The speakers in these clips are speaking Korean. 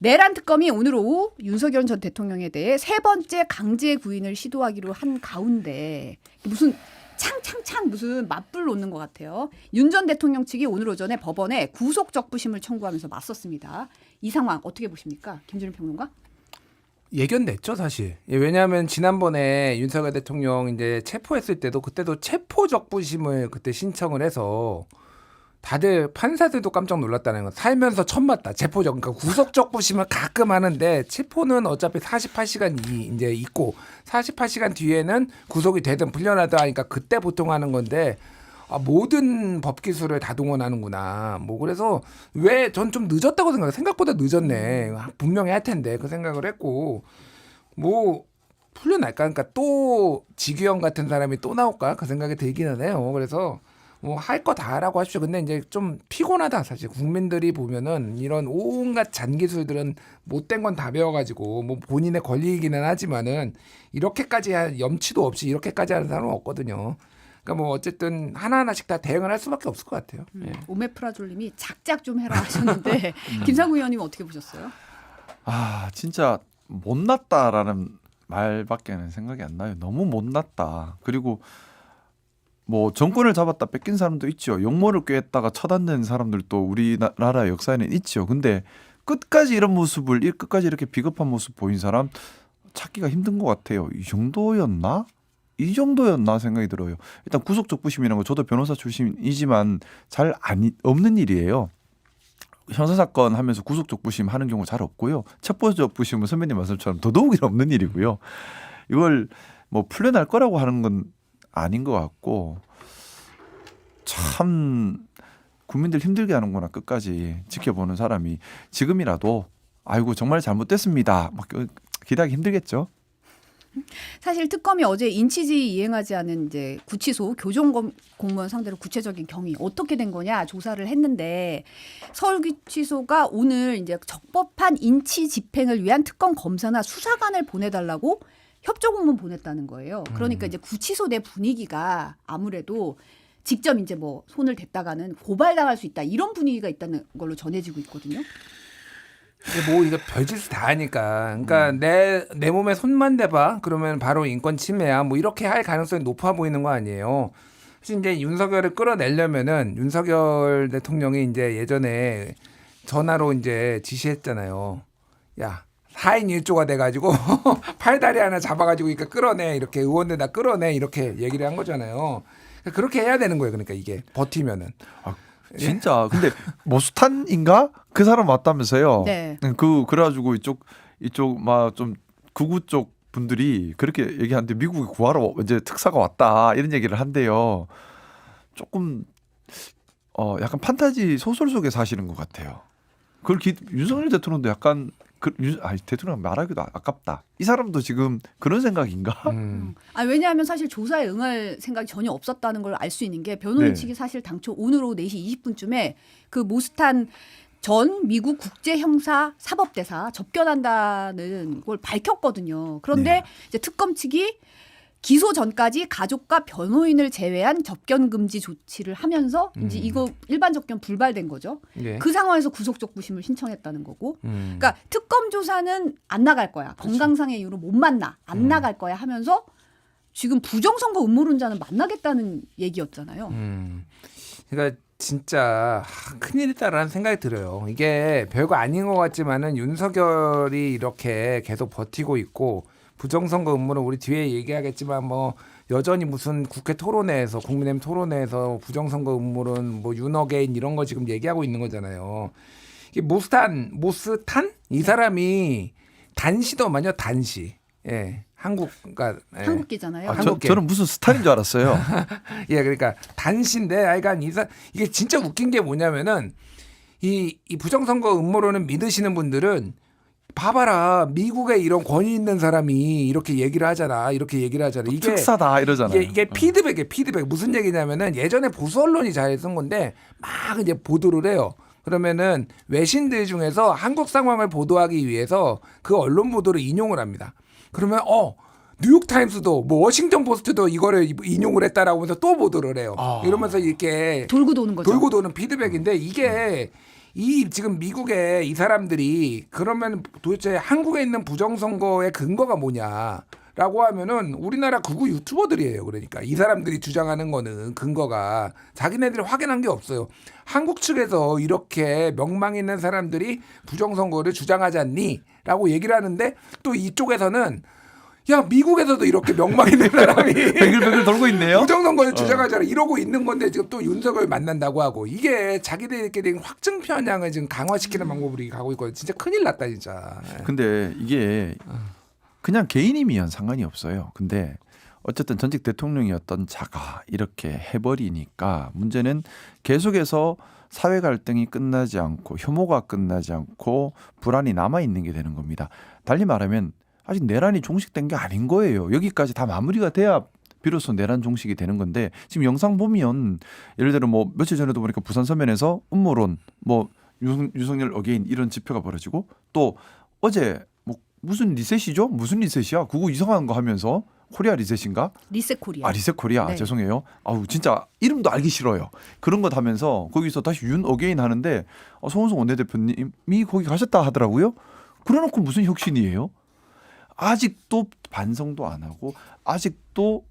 내란 특검이 오늘 오후 윤석열 전 대통령에 대해 세 번째 강제 구인을 시도하기로 한 가운데 무슨 창창창 무슨 맞불 놓는 것 같아요. 윤 전 대통령 측이 오늘 오전에 법원에 구속 적부심을 청구하면서 맞섰습니다. 이 상황 어떻게 보십니까? 김준일 평론가? 예견됐죠, 사실. 왜냐하면 지난번에 윤석열 대통령 이제 체포했을 때도 그때도 체포 적부심을 그때 신청을 해서 다들 판사들도 깜짝 놀랐다는 거. 살면서 처음 봤다. 체포적, 그러니까 구속 적부심을 가끔 하는데 체포는 어차피 48시간이 이제 있고 48시간 뒤에는 구속이 되든 풀려나든 하니까 그때 보통 하는 건데 모든 법 기술을 다 동원하는구나. 뭐 그래서 왜 전 좀 늦었다고 생각해. 생각보다 늦었네. 분명히 할 텐데 그 생각을 했고 뭐 풀려날까? 그러니까 또 지규형 같은 사람이 또 나올까? 그 생각이 들기는 해요. 그래서 뭐 할 거 다 하라고 하십시오. 근데 이제 좀 피곤하다 사실. 국민들이 보면은 이런 온갖 잔기술들은 못된 건 다 배워가지고 뭐 본인의 권리이기는 하지만은 이렇게까지 염치도 없이 이렇게까지 하는 사람은 없거든요. 그러니까 뭐 어쨌든 하나하나씩 다 대응을 할 수밖에 없을 것 같아요. 예. 오메프라졸님이 작작 좀 해라 하셨는데 김상구 의원님 어떻게 보셨어요? 아 진짜 못났다라는 말밖에는 생각이 안 나요. 너무 못났다. 그리고 뭐 정권을 잡았다 뺏긴 사람도 있죠. 용모를 꿰었다가 처단된 사람들도 우리나라 역사에는 있죠. 근데 끝까지 이런 모습을 끝까지 이렇게 비겁한 모습 보인 사람 찾기가 힘든 것 같아요. 이 정도였나? 이 정도였나 생각이 들어요. 일단 구속적부심이라는 거 저도 변호사 출신이지만 잘 없는 일이에요. 형사사건 하면서 구속적부심 하는 경우 잘 없고요. 체포적부심은 선배님 말씀처럼 더더욱 없는 일이고요. 이걸 뭐 풀려날 거라고 하는 건 아닌 것 같고 참 국민들 힘들게 하는구나 끝까지 지켜보는 사람이 지금이라도 아이고 정말 잘못됐습니다. 막 기대하기 힘들겠죠. 사실 특검이 어제 인치지 이행하지 않은 이제 구치소 교정 공무원 상대로 구체적인 경위 어떻게 된 거냐 조사를 했는데 서울구치소가 오늘 이제 적법한 인치 집행을 위한 특검 검사나 수사관을 보내달라고 협조 공문 보냈다는 거예요. 그러니까 이제 구치소 내 분위기가 아무래도 직접 이제 뭐 손을 댔다가는 고발당할 수 있다 이런 분위기가 있다는 걸로 전해지고 있거든요. 이게 뭐 이거 별짓을 다 하니까, 그러니까 내 몸에 손만 대봐 그러면 바로 인권 침해야. 뭐 이렇게 할 가능성이 높아 보이는 거 아니에요. 사실 이제 윤석열을 끌어내려면은 윤석열 대통령이 이제 예전에 전화로 이제 지시했잖아요. 야. 4인 1조가 돼가지고 팔다리 하나 잡아가지고 그러니까 끌어내 이렇게 의원들 다 끌어내 이렇게 얘기를 한 거잖아요. 그렇게 해야 되는 거예요. 그러니까 이게 버티면은. 진짜 근데 모스탄인가 그 사람 왔다면서요. 네. 그래가지고 이쪽 막 좀 극우 쪽 분들이 그렇게 얘기하는데 미국이 구하러 이제 특사가 왔다 이런 얘기를 한대요. 조금 약간 판타지 소설 속에 사시는 것 같아요. 그걸 윤석열 대통령도 약간 대통령 말하기도 아깝다. 이 사람도 지금 그런 생각인가? 왜냐하면 사실 조사에 응할 생각이 전혀 없었다는 걸 알 수 있는 게 변호인 네. 측이 사실 당초 오늘 오후 4시 20분쯤에 그 모스탄 전 미국 국제형사 사법대사 접견한다는 걸 밝혔거든요. 그런데 네. 이제 특검 측이 기소 전까지 가족과 변호인을 제외한 접견 금지 조치를 하면서 이제 이거 일반 접견 불발된 거죠. 예. 그 상황에서 구속적부심을 신청했다는 거고. 그러니까 특검 조사는 안 나갈 거야. 건강상의 이유로 못 만나. 안 나갈 거야 하면서 지금 부정선거 음모론자는 만나겠다는 얘기였잖아요. 그러니까 진짜 큰일이다라는 생각이 들어요. 이게 별거 아닌 것 같지만은 윤석열이 이렇게 계속 버티고 있고 부정선거 음모는 우리 뒤에 얘기하겠지만 뭐 여전히 무슨 국회 토론회에서 국민의힘 토론회에서 부정선거 음모론 뭐 윤어게인 이런 거 지금 얘기하고 있는 거잖아요. 이게 모스탄 이 사람이 단시더만요. 단시. 예. 그러니까 예. 한국계잖아요. 저는 무슨 스타일인 줄 알았어요. 예, 그러니까 단시인데 하여간 이게 진짜 웃긴 게 뭐냐면은 이 부정선거 음모론을 믿으시는 분들은 봐봐라 미국에 이런 권위 있는 사람이 이렇게 얘기를 하잖아. 이게 특사다 이러잖아요. 이게 피드백이에요. 피드백 무슨 얘기냐면은 예전에 보수 언론이 잘 쓴 건데 막 이제 보도를 해요. 그러면은 외신들 중에서 한국 상황을 보도하기 위해서 그 언론 보도를 인용을 합니다. 그러면 뉴욕타임스도 뭐 워싱턴 포스트도 이거를 인용을 했다라고 하면서 또 보도를 해요. 이러면서 이렇게 돌고 도는 거죠. 돌고 도는 피드백인데 이게 이 지금 미국에 이 사람들이 그러면 도대체 한국에 있는 부정선거의 근거가 뭐냐라고 하면은 우리나라 극우 유튜버들이에요. 그러니까 이 사람들이 주장하는 거는 근거가 자기네들이 확인한 게 없어요. 한국 측에서 이렇게 명망 있는 사람들이 부정선거를 주장하지 않니? 라고 얘기를 하는데 또 이쪽에서는 야 미국에서도 이렇게 명망 있는 사람이 베글베글 돌고 있네요. 부정선거를 주장하잖아. 이러고 있는 건데 지금 또 윤석열 만난다고 하고 이게 자기들끼리 확증 편향을 지금 강화시키는 방법으로 가고 있거든. 진짜 큰일 났다 진짜. 근데 이게 그냥 개인이면 상관이 없어요. 근데 어쨌든 전직 대통령이었던 자가 이렇게 해버리니까 문제는 계속해서 사회 갈등이 끝나지 않고 혐오가 끝나지 않고 불안이 남아 있는 게 되는 겁니다. 달리 말하면 아직 내란이 종식된 게 아닌 거예요. 여기까지 다 마무리가 돼야 비로소 내란 종식이 되는 건데 지금 영상 보면 예를 들어 뭐 며칠 전에도 보니까 부산 서면에서 음모론 뭐 윤석열 어게인 이런 집회가 벌어지고 또 어제 뭐 무슨 리셋이죠? 무슨 리셋이야? 그거 이상한 거 하면서 코리아 리셋인가? 리셋 코리아. 아 리셋 코리아. 네. 죄송해요. 아우 진짜 이름도 알기 싫어요. 그런 것 하면서 거기서 다시 윤 어게인 하는데 송원석 원내대표님이 거기 가셨다 하더라고요. 그래놓고 무슨 혁신이에요? 아직도 반성도 안 하고 아직도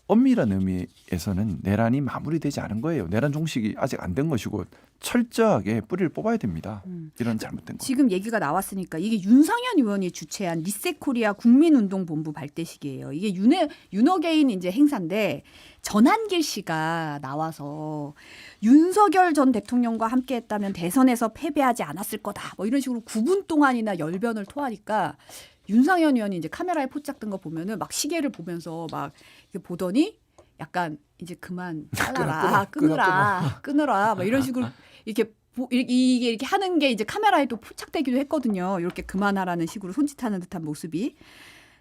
엄밀한 의미에서는 내란이 마무리되지 않은 거예요. 내란 종식이 아직 안 된 것이고 철저하게 뿌리를 뽑아야 됩니다. 이런 잘못된 거. 지금 얘기가 나왔으니까 이게 윤상현 의원이 주최한 리셋코리아 국민운동본부 발대식이에요. 이게 윤어게인 이제 행사인데 전한길 씨가 나와서 윤석열 전 대통령과 함께했다면 대선에서 패배하지 않았을 거다. 뭐 이런 식으로 9분 동안이나 열변을 토하니까 윤상현 의원이 이제 카메라에 포착된 거 보면은 막 시계를 보면서 막 이렇게 보더니 약간 이제 그만 잘라라, 끊으라, 막 이런 식으로 이렇게 이게 이렇게 하는 게 이제 카메라에 또 포착되기도 했거든요. 이렇게 그만하라는 식으로 손짓하는 듯한 모습이.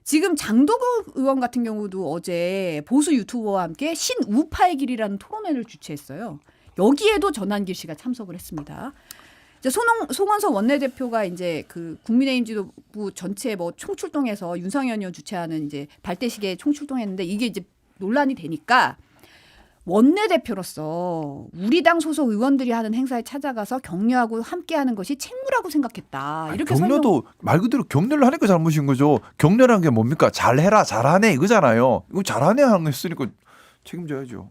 지금 장도국 의원 같은 경우도 어제 보수 유튜버와 함께 신우파의 길이라는 토론회를 주최했어요. 여기에도 전한길 씨가 참석을 했습니다. 이제 송원석 원내대표가 이제 그 국민의힘 지도부 전체 뭐 총출동해서 윤상현 의원 주최하는 이제 발대식에 총출동했는데 이게 이제 논란이 되니까 원내대표로서 우리 당 소속 의원들이 하는 행사에 찾아가서 격려하고 함께하는 것이 책무라고 생각했다. 이렇게 격려도 말 그대로 격려를 하니까 잘못인 거죠. 격려라는 게 뭡니까? 잘해라, 잘하네 이거잖아요. 이거 잘하네 하는 거 했으니까 책임져야죠.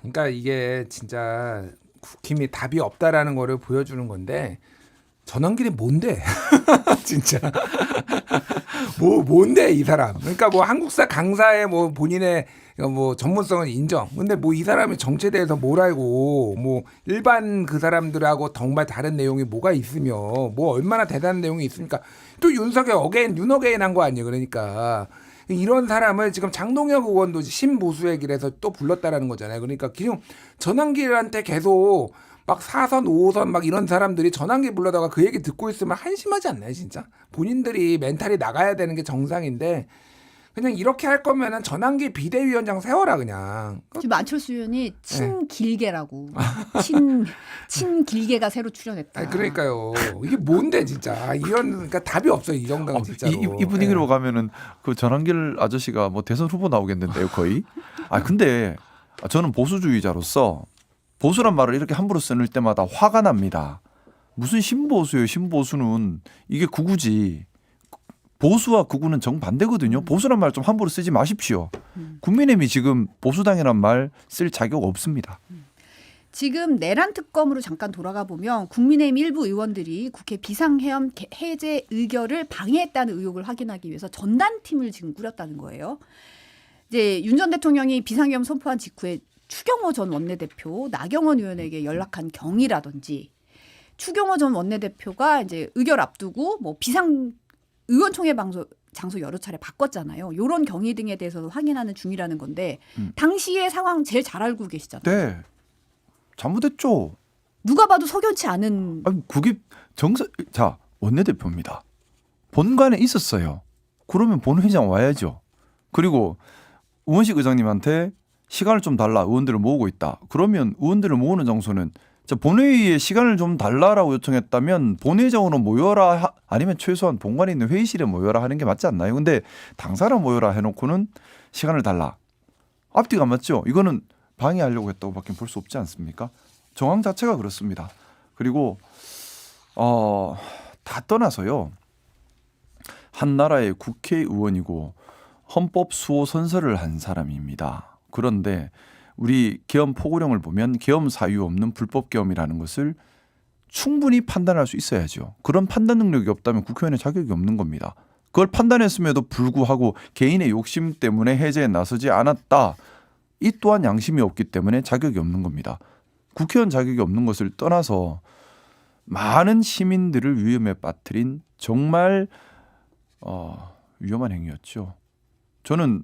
그러니까 이게 진짜 국힘이 답이 없다라는 거를 보여주는 건데 전환길이 뭔데? 진짜 뭔데 이 사람? 그러니까 뭐 한국사 강사의 뭐 본인의 뭐 전문성은 인정. 근데 뭐 이 사람이 정치에 대해서 뭘 알고 뭐 일반 그 사람들하고 정말 다른 내용이 뭐가 있으며 뭐 얼마나 대단한 내용이 있습니까? 또 윤석열 윤어게인 한 거 아니에요? 그러니까. 이런 사람을 지금 장동혁 의원도 신보수의 길에서 또 불렀다라는 거잖아요. 그러니까 지금 전환길한테 계속 막 4선, 5선 막 이런 사람들이 전환길 불러다가 그 얘기 듣고 있으면 한심하지 않나요, 진짜? 본인들이 멘탈이 나가야 되는 게 정상인데 그냥 이렇게 할 거면은 전환길 비대위원장 세워라 그냥. 지금 안철수 의원이 친길계라고. 친길계가 새로 출연했다. 아니, 그러니까요. 이게 뭔데 진짜. 이런 그러니까 답이 없어요. 이 정도는 진짜로. 이 분위기로 가면은 그 전한길 아저씨가 뭐 대선 후보 나오겠는데요, 거의. 아 근데 저는 보수주의자로서 보수란 말을 이렇게 함부로 쓰는 때마다 화가 납니다. 무슨 신보수예요? 신보수는 이게 극우지. 보수와 극우는 정반대거든요. 보수란 말 좀 함부로 쓰지 마십시오. 국민의힘이 지금 보수당이란 말 쓸 자격 없습니다. 지금 내란 특검으로 잠깐 돌아가 보면 국민의힘 일부 의원들이 국회 비상계엄 해제 의결을 방해했다는 의혹을 확인하기 위해서 전단팀을 지금 꾸렸다는 거예요. 이제 윤 전 대통령이 비상계엄 선포한 직후에 추경호 전 원내대표, 나경원 의원에게 연락한 경위라든지 추경호 전 원내대표가 이제 의결 앞두고 뭐 의원총회 장소 여러 차례 바꿨잖아요. 이런 경위 등에 대해서도 확인하는 중이라는 건데 당시의 상황 제일 잘 알고 계시잖아요. 네. 잘못했죠. 누가 봐도 석연치 않은. 아니, 그게 자, 원내대표입니다. 본관에 있었어요. 그러면 본회의장 와야죠. 그리고 우원식 의장님한테 시간을 좀 달라. 의원들을 모으고 있다. 그러면 의원들을 모으는 장소는 본회의에 시간을 좀 달라라고 요청했다면 본회의장으로 모여라 아니면 최소한 본관에 있는 회의실에 모여라 하는 게 맞지 않나요? 근데 당사로 모여라 해놓고는 시간을 달라. 앞뒤가 안 맞죠? 이거는 방해하려고 했다고 밖에 볼 수 없지 않습니까? 정황 자체가 그렇습니다. 그리고 다 떠나서요. 한 나라의 국회의원이고 헌법 수호 선서를 한 사람입니다. 그런데 우리 계엄 포고령을 보면 계엄 사유 없는 불법 계엄이라는 것을 충분히 판단할 수 있어야죠. 그런 판단 능력이 없다면 국회의원의 자격이 없는 겁니다. 그걸 판단했음에도 불구하고 개인의 욕심 때문에 해제에 나서지 않았다. 이 또한 양심이 없기 때문에 자격이 없는 겁니다. 국회의원 자격이 없는 것을 떠나서 많은 시민들을 위험에 빠뜨린 정말 위험한 행위였죠. 저는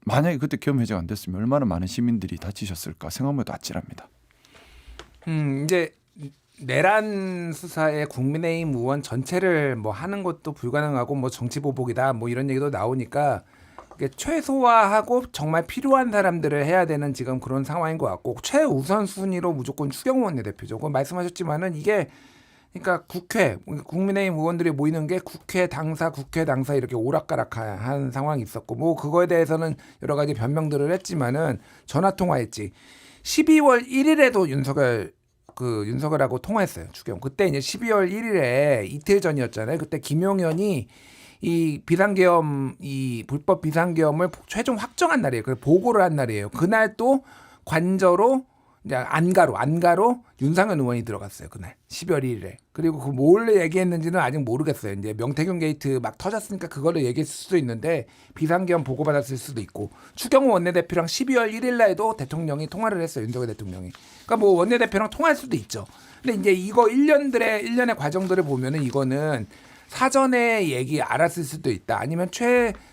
만약에 그때 계엄 해제가 안 됐으면 얼마나 많은 시민들이 다치셨을까 생각만 해도 아찔합니다. 이제 내란 수사에 국민의힘 의원 전체를 뭐 하는 것도 불가능하고 뭐 정치 보복이다 뭐 이런 얘기도 나오니까 이게 최소화하고 정말 필요한 사람들을 해야 되는 지금 그런 상황인 것 같고 최우선 순위로 무조건 추경호 원내대표죠. 그건 말씀하셨지만은 이게 그러니까 국회 국민의힘 의원들이 모이는 게 국회 당사 이렇게 오락가락한 상황이 있었고 뭐 그거에 대해서는 여러 가지 변명들을 했지만은 전화 통화했지. 12월 1일에도 윤석열하고 통화했어요. 추경. 그때 이제 12월 1일에 이틀 전이었잖아요. 그때 김용현이 이 비상계엄 이 불법 비상계엄을 최종 확정한 날이에요. 그 보고를 한 날이에요. 그날 또 관저로 이제 안가로 윤상현 의원이 들어갔어요. 그날 12월 1일에. 그리고 그 뭘 얘기했는지는 아직 모르겠어요. 이제 명태균 게이트 막 터졌으니까 그거를 얘기했을 수도 있는데 비상계엄 보고받았을 수도 있고 추경호 원내대표랑 12월 1일 날에도 대통령이 통화를 했어요. 윤석열 대통령이. 그러니까 뭐 원내대표랑 통화할 수도 있죠. 근데 이제 이거 일련의 과정들을 보면은 이거는 사전에 얘기 알았을 수도 있다. 아니면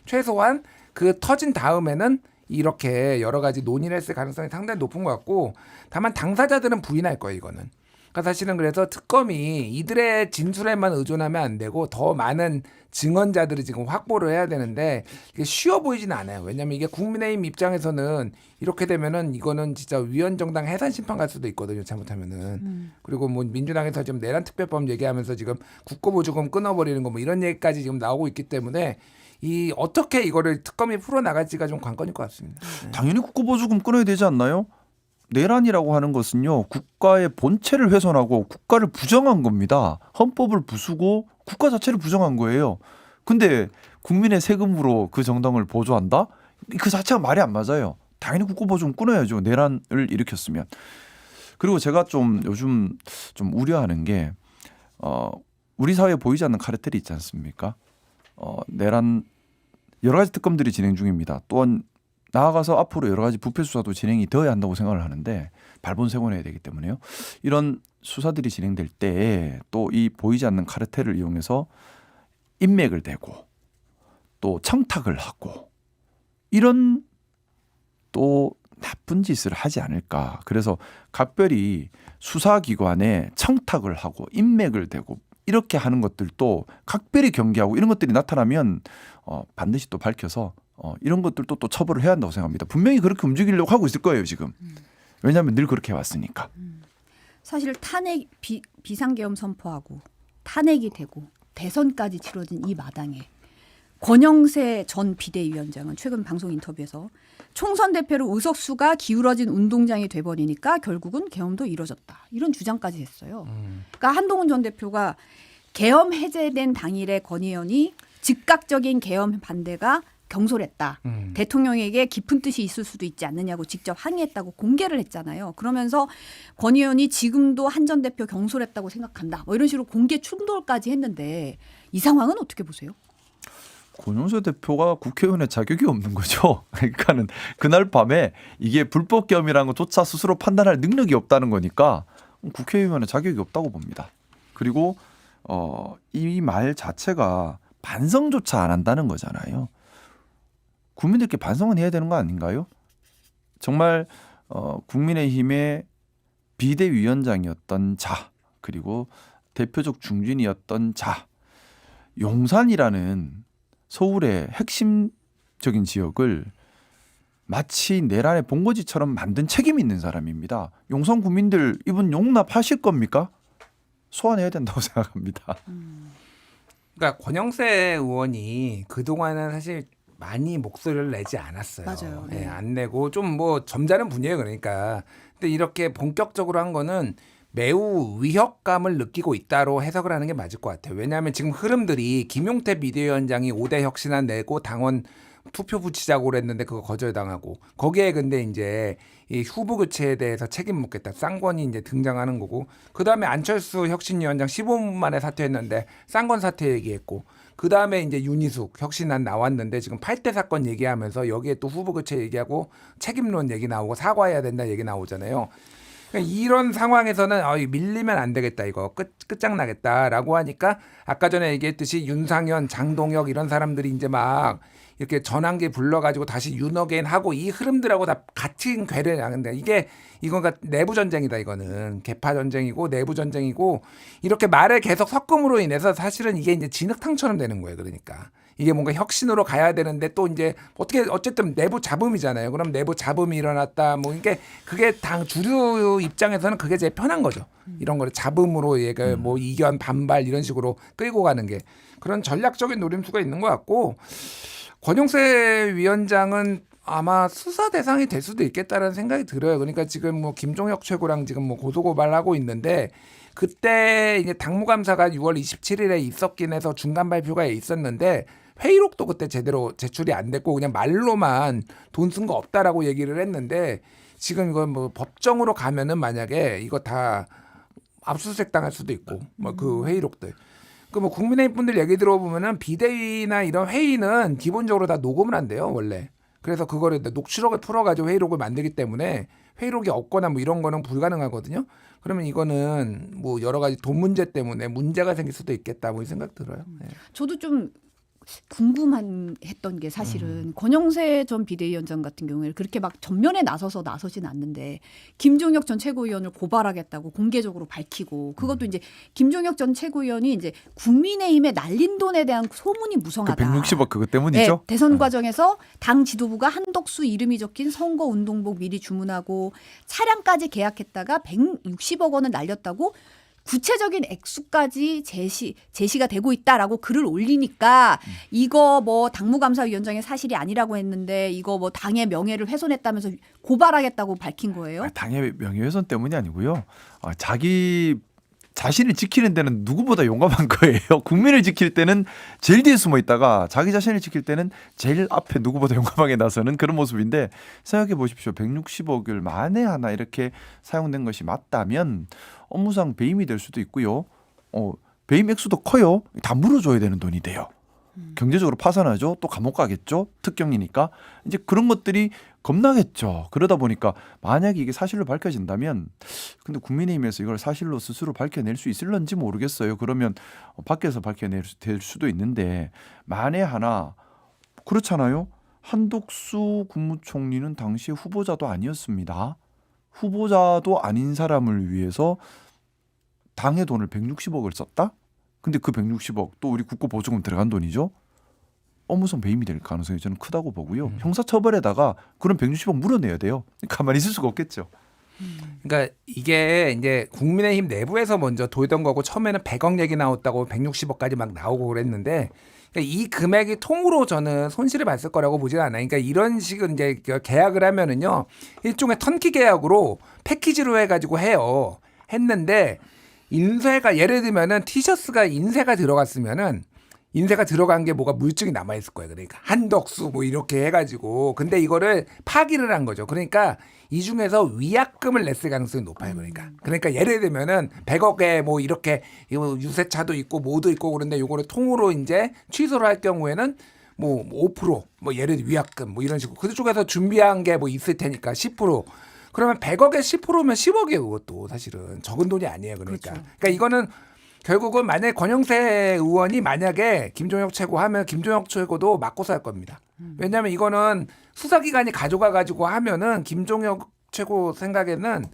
최소한 그 터진 다음에는 이렇게 여러 가지 논의를 했을 가능성이 상당히 높은 것 같고 다만 당사자들은 부인할 거예요. 이거는. 그러니까 사실은 그래서 특검이 이들의 진술에만 의존하면 안 되고 더 많은 증언자들을 지금 확보를 해야 되는데 이게 쉬워 보이지는 않아요. 왜냐하면 이게 국민의힘 입장에서는 이렇게 되면은 이거는 진짜 위헌정당 해산 심판 갈 수도 있거든요. 잘못하면은. 그리고 뭐 민주당에서 지금 내란 특별법 얘기하면서 지금 국고보조금 끊어버리는 거 뭐 이런 얘기까지 지금 나오고 있기 때문에 이 어떻게 이거를 특검이 풀어나갈지가 좀 관건일 것 같습니다. 네. 당연히 국고보조금 끊어야 되지 않나요? 내란이라고 하는 것은요. 국가의 본체를 훼손하고 국가를 부정한 겁니다. 헌법을 부수고 국가 자체를 부정한 거예요. 근데 국민의 세금으로 그 정당을 보조한다? 그 자체가 말이 안 맞아요. 당연히 국고보조금 끊어야죠. 내란을 일으켰으면. 그리고 제가 좀 요즘 좀 우려하는 게 우리 사회에 보이지 않는 카르텔이 있지 않습니까? 내란 여러 가지 특검들이 진행 중입니다. 또한 나아가서 앞으로 여러 가지 부패 수사도 진행이 되어야 한다고 생각을 하는데 발본색원해야 되기 때문에요. 이런 수사들이 진행될 때 또 이 보이지 않는 카르텔을 이용해서 인맥을 대고 또 청탁을 하고 이런 또 나쁜 짓을 하지 않을까. 그래서 각별히 수사기관에 청탁을 하고 인맥을 대고 이렇게 하는 것들도 각별히 경계하고 이런 것들이 나타나면 반드시 또 밝혀서 이런 것들도 또 처벌을 해야 한다고 생각합니다. 분명히 그렇게 움직이려고 하고 있을 거예요 지금. 왜냐하면 늘 그렇게 해왔으니까. 사실 탄핵 비상계엄 선포하고 탄핵이 되고 대선까지 치러진 이 마당에 권영세 전 비대위원장은 최근 방송 인터뷰에서 총선 대표로 의석수가 기울어진 운동장이 돼버리니까 결국은 계엄도 이뤄졌다. 이런 주장까지 했어요. 그러니까 한동훈 전 대표가 계엄 해제된 당일에 권 의원이 즉각적인 계엄 반대가 경솔했다. 대통령에게 깊은 뜻이 있을 수도 있지 않느냐고 직접 항의했다고 공개를 했잖아요. 그러면서 권 의원이 지금도 한 전 대표 경솔했다고 생각한다. 뭐 이런 식으로 공개 충돌까지 했는데 이 상황은 어떻게 보세요? 권영세 대표가 국회의원의 자격이 없는 거죠. 그러니까는 그날 밤에 이게 불법 계엄이라는 것조차 스스로 판단할 능력이 없다는 거니까 국회의원의 자격이 없다고 봅니다. 그리고 이 말 자체가 반성조차 안 한다는 거잖아요. 국민들께 반성은 해야 되는 거 아닌가요? 정말 국민의힘의 비대위원장이었던 자 그리고 대표적 중진이었던 자 용산이라는 서울의 핵심적인 지역을 마치 내란의 본거지처럼 만든 책임이 있는 사람입니다. 용산 국민들 이분 용납하실 겁니까? 소환해야 된다고 생각합니다. 그러니까 권영세 의원이 그동안은 사실 많이 목소리를 내지 않았어요. 맞아요. 네. 안 내고 좀 뭐 점잖은 분이에요. 그러니까. 근데 이렇게 본격적으로 한 거는 매우 위협감을 느끼고 있다로 해석을 하는 게 맞을 것 같아요. 왜냐하면 지금 흐름들이 김용태 비대위원장이 5대 혁신안 내고 당원 투표 붙이자고 그랬는데 그거 거절당하고 거기에 근데 이제 이 후보 교체에 대해서 책임 묻겠다 쌍권이 이제 등장하는 거고 그 다음에 안철수 혁신위원장 15분 만에 사퇴했는데 쌍권 사퇴 얘기했고 그 다음에 이제 윤희숙 혁신안 나왔는데 지금 8대 사건 얘기하면서 여기에 또 후보 교체 얘기하고 책임론 얘기 나오고 사과해야 된다 얘기 나오잖아요. 그러니까 이런 상황에서는 밀리면 안 되겠다 이거 끝장나겠다라고 하니까 아까 전에 얘기했듯이 윤상현, 장동혁 이런 사람들이 이제 막 이렇게 전환기 불러가지고 다시 윤어게인 하고 이 흐름들하고 다 같은 궤를 나는데 이거가 내부 전쟁이다 이거는 개파 전쟁이고 내부 전쟁이고 이렇게 말을 계속 섞음으로 인해서 사실은 이게 이제 진흙탕처럼 되는 거예요. 그러니까 이게 뭔가 혁신으로 가야 되는데 또 이제 어쨌든 내부 잡음이잖아요. 그럼 내부 잡음이 일어났다 뭐 이게 그게 당 주류 입장에서는 그게 제일 편한 거죠. 이런 거를 잡음으로 얘가 뭐 이견 반발 이런 식으로 끌고 가는 게 그런 전략적인 노림수가 있는 것 같고. 권영세 위원장은 아마 수사 대상이 될 수도 있겠다라는 생각이 들어요. 그러니까 지금 뭐 김종혁 최고랑 지금 뭐 고소고발하고 있는데 그때 이제 당무감사가 6월 27일에 있었긴 해서 중간 발표가 있었는데 회의록도 그때 제대로 제출이 안 됐고 그냥 말로만 돈 쓴 거 없다라고 얘기를 했는데 지금 이건 뭐 법정으로 가면은 만약에 이거 다 압수수색 당할 수도 있고 뭐 그 회의록들. 그 뭐 국민의힘 분들 얘기 들어보면은 비대위나 이런 회의는 기본적으로 다 녹음을 한대요 원래. 그래서 그거를 녹취록을 풀어가지고 회의록을 만들기 때문에 회의록이 없거나 뭐 이런 거는 불가능하거든요. 그러면 이거는 뭐 여러 가지 돈 문제 때문에 문제가 생길 수도 있겠다 뭐 이 생각 들어요. 네. 저도 좀 궁금했던 게 사실은 권영세 전 비대위원장 같은 경우에 그렇게 막 전면에 나서진 않는데 김종혁 전 최고위원을 고발하겠다고 공개적으로 밝히고 그것도 이제 김종혁 전 최고위원이 이제 국민의힘에 날린 돈에 대한 소문이 그 무성하다. 160억 그것 때문이죠. 네, 대선 과정에서 당 지도부가 한덕수 이름이 적힌 선거 운동복 미리 주문하고 차량까지 계약했다가 160억 원을 날렸다고 구체적인 액수까지 제시가 되고 있다라고 글을 올리니까 이거 뭐 당무감사위원장의 사실이 아니라고 했는데 이거 뭐 당의 명예를 훼손했다면서 고발하겠다고 밝힌 거예요. 당의 명예훼손 때문이 아니고요. 자기 자신을 지키는 데는 누구보다 용감한 거예요. 국민을 지킬 때는 제일 뒤에 숨어 있다가 자기 자신을 지킬 때는 제일 앞에 누구보다 용감하게 나서는 그런 모습인데 생각해 보십시오. 160억을 만에 하나 이렇게 사용된 것이 맞다면 업무상 배임이 될 수도 있고요. 배임 액수도 커요. 다 물어줘야 되는 돈이 돼요. 경제적으로 파산하죠. 또 감옥 가겠죠. 특경이니까. 이제 그런 것들이 겁나겠죠. 그러다 보니까 만약에 이게 사실로 밝혀진다면 근데 국민의힘에서 이걸 사실로 스스로 밝혀낼 수 있을런지 모르겠어요. 그러면 밖에서 밝혀낼 될 수도 있는데 만에 하나 그렇잖아요. 한독수 국무총리는 당시 후보자도 아니었습니다. 후보자도 아닌 사람을 위해서 당의 돈을 160억을 썼다? 근데 그 160억 또 우리 국고보조금 들어간 돈이죠. 업무상 배임이 될 가능성이 저는 크다고 보고요. 형사처벌에다가 그런 160억 물어내야 돼요. 가만히 있을 수가 없겠죠. 그러니까 이게 이제 국민의힘 내부에서 먼저 돌던 거고 처음에는 100억 얘기 나왔다고 160억까지 막 나오고 그랬는데 그러니까 이 금액이 통으로 저는 손실을 봤을 거라고 보진 않아요. 그러니까 이런 식으로 이제 계약을 하면은요 일종의 턴키 계약으로 패키지로 해가지고 해요. 했는데 인쇄가 예를 들면은 티셔츠가 인쇄가 들어갔으면은 인쇄가 들어간 게 뭐가 물증이 남아있을 거예요. 그러니까 한덕수 뭐 이렇게 해가지고 근데 이거를 파기를 한 거죠. 그러니까 이 중에서 위약금을 냈을 가능성이 높아요. 그러니까 예를 들면은 100억에 뭐 이렇게 유세차도 있고 뭐도 있고 그런데 요거를 통으로 이제 취소를 할 경우에는 뭐 5% 뭐 예를 들어 위약금 뭐 이런 식으로 그쪽에서 준비한 게 뭐 있을 테니까 10% 그러면 100억에 10%면 10억이에요. 그것도 사실은 적은 돈이 아니에요. 그러니까 이거는 결국은 만약에 권영세 의원이 만약에 김종혁 최고 하면 김종혁 최고도 맞고 살 겁니다. 왜냐하면 이거는 수사기관이 가져가가지고 하면은 김종혁 최고 생각에는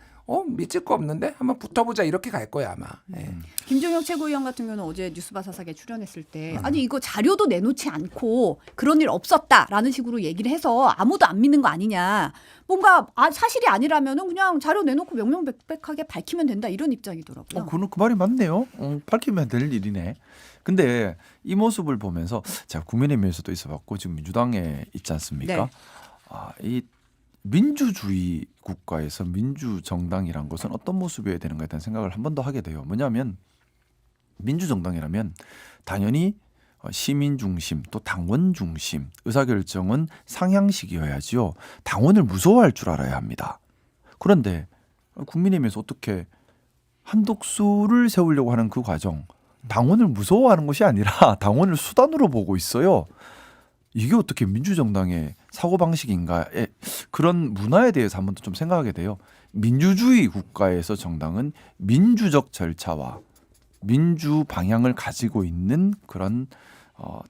믿을 거 없는데 한번 붙어보자 이렇게 갈 거야 아마. 네. 김종혁 최고위원 같은 경우는 어제 뉴스바사삭에 출연했을 때 아니 이거 자료도 내놓지 않고 그런 일 없었다라는 식으로 얘기를 해서 아무도 안 믿는 거 아니냐. 뭔가 사실이 아니라면은 그냥 자료 내놓고 명명백백하게 밝히면 된다 이런 입장이더라고요. 그 말이 맞네요. 밝히면 될 일이네. 근데 이 모습을 보면서 제가 국민의힘에서도 있어봤고 지금 민주당에 있지 않습니까? 네. 민주주의 국가에서 민주정당이란 것은 어떤 모습이어야 되는가에 대한 생각을 한 번 더 하게 돼요. 뭐냐면 민주정당이라면 당연히 시민 중심 또 당원 중심 의사결정은 상향식이어야지요. 당원을 무서워할 줄 알아야 합니다. 그런데 국민의힘에서 어떻게 한독수를 세우려고 하는 그 과정, 당원을 무서워하는 것이 아니라 당원을 수단으로 보고 있어요. 이게 어떻게 민주정당의 사고방식인가에 그런 문화에 대해서 한번 좀 생각하게 돼요. 민주주의 국가에서 정당은 민주적 절차와 민주 방향을 가지고 있는 그런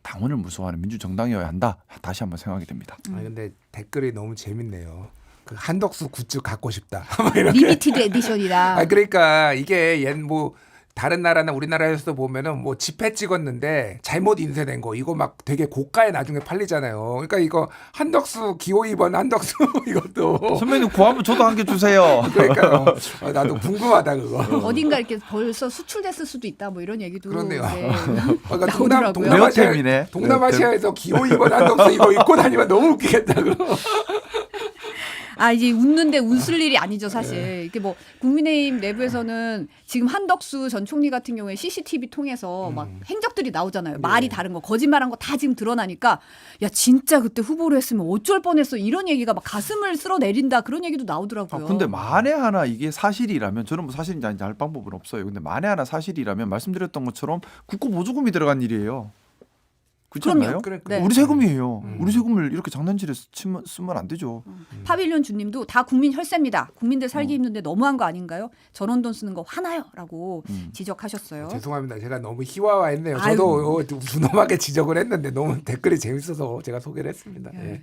당원을 무서워하는 민주정당이어야 한다. 다시 한번 생각하게 됩니다. 아 근데 댓글이 너무 재밌네요. 그 한덕수 굿즈 갖고 싶다. 막 이렇게. 리미티드 에디션이라. 아 그러니까 이게 뭐 다른 나라나 우리나라에서도 보면은 뭐 지폐 찍었는데 잘못 인쇄된 거 이거 막 되게 고가에 나중에 팔리잖아요. 그러니까 이거 한덕수 기호 2번 한덕수 이것도 선배님 구하면 저도 한 개 주세요. 그러니까요. 나도 궁금하다 그거. 어딘가 이렇게 벌써 수출됐을 수도 있다 뭐 이런 얘기도 그렇네요. 네. 그러니까 나오더라고요. 레어템이네. 동남아시아에서 기호 2번 한덕수 이거 입고 다니면 너무 웃기겠다 그거. 아 이제 웃는데 웃을 일이 아니죠 사실. 이게 뭐 국민의힘 내부에서는 지금 한덕수 전 총리 같은 경우에 CCTV 통해서 막 행적들이 나오잖아요. 말이 다른 거, 거짓말한 거 다 지금 드러나니까 야 진짜 그때 후보로 했으면 어쩔 뻔했어 이런 얘기가 막 가슴을 쓸어내린다 그런 얘기도 나오더라고요. 근데 만에 하나 이게 사실이라면 저는 뭐 사실인지 아닌지 알 방법은 없어요. 근데 만에 하나 사실이라면 말씀드렸던 것처럼 국고 보조금이 들어간 일이에요. 그렇지 그럼요. 않나요? 그러니까. 네. 우리 세금이에요. 우리 세금을 이렇게 장난질에 쓰면 안 되죠. 파빌리온 주님도 다 국민 혈세입니다. 국민들 살기 힘든데 너무한 거 아닌가요? 저런 돈 쓰는 거 화나요라고 지적하셨어요. 죄송합니다. 제가 너무 희화화했네요. 아유. 저도 준엄하게 지적을 했는데 너무 댓글이 재밌어서 제가 소개를 했습니다. 예.